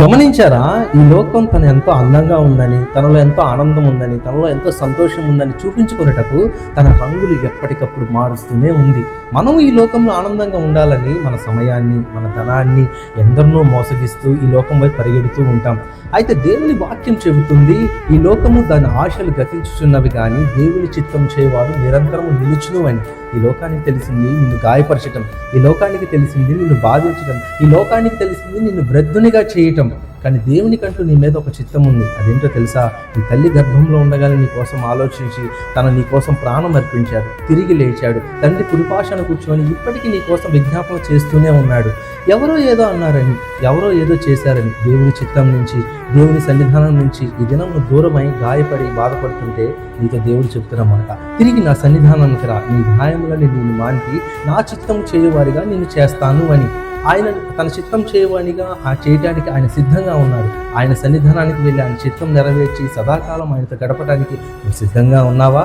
గమనించారా? ఈ లోకం తను ఎంతో అందంగా ఉందని, తనలో ఎంతో ఆనందం ఉందని, తనలో ఎంతో సంతోషం ఉందని చూపించుకునేటకు తన రంగులు ఎప్పటికప్పుడు మారుస్తూనే ఉంది. మనం ఈ లోకంలో ఆనందంగా ఉండాలని మన సమయాన్ని, మన ధనాన్ని ఎందరినో మోసగిస్తూ ఈ లోకం వైపు పరిగెడుతూ ఉంటాం. అయితే దేవుని వాక్యం చెబుతుంది, ఈ లోకము దాని ఆశలు గతించుచున్నవి కానీ దేవుని చిత్తం చేయవాడు నిరంతరము నిలుచును అని. ఈ లోకానికి తెలిసింది నిన్ను గాయపరచటం, ఈ లోకానికి తెలిసింది నిన్ను బాధించటం, ఈ లోకానికి తెలిసింది నిన్ను వృద్ధునిగా చేయటం. కానీ దేవునికంటూ నీ మీద ఒక చిత్తం ఉంది. అదేంటో తెలుసా? నీ తల్లి గర్భంలో ఉండగానే నీ కోసం ఆలోచించి నీ కోసం ప్రాణం అర్పించాడు, తిరిగి లేచాడు. తండ్రి కుడిపాషాన కూర్చొని ఇప్పటికీ నీ కోసం విజ్ఞాపన చేస్తూనే ఉన్నాడు. ఎవరో ఏదో అన్నారని, ఎవరో ఏదో చేశారని దేవుని చిత్తం నుంచి, దేవుని సన్నిధానం నుంచి ఈ దినం దూరమై గాయపడి బాధపడుతుంటే నీతో దేవుడు చెప్తున్నమాట, తిరిగి నా సన్నిధానానికి రా, నీ గాయములని నేను మాన్పి నా చిత్తం చేయవారిగా నేను చేస్తాను అని. ఆయన తన చిత్తం చేయవానిగా చేయటానికి ఆయన సిద్ధంగా ఉన్నాడు. ఆయన సన్నిధానానికి వెళ్ళి ఆయన చిత్తం నెరవేర్చి సదాకాలం ఆయనతో గడపడానికి నువ్వు సిద్ధంగా ఉన్నావా?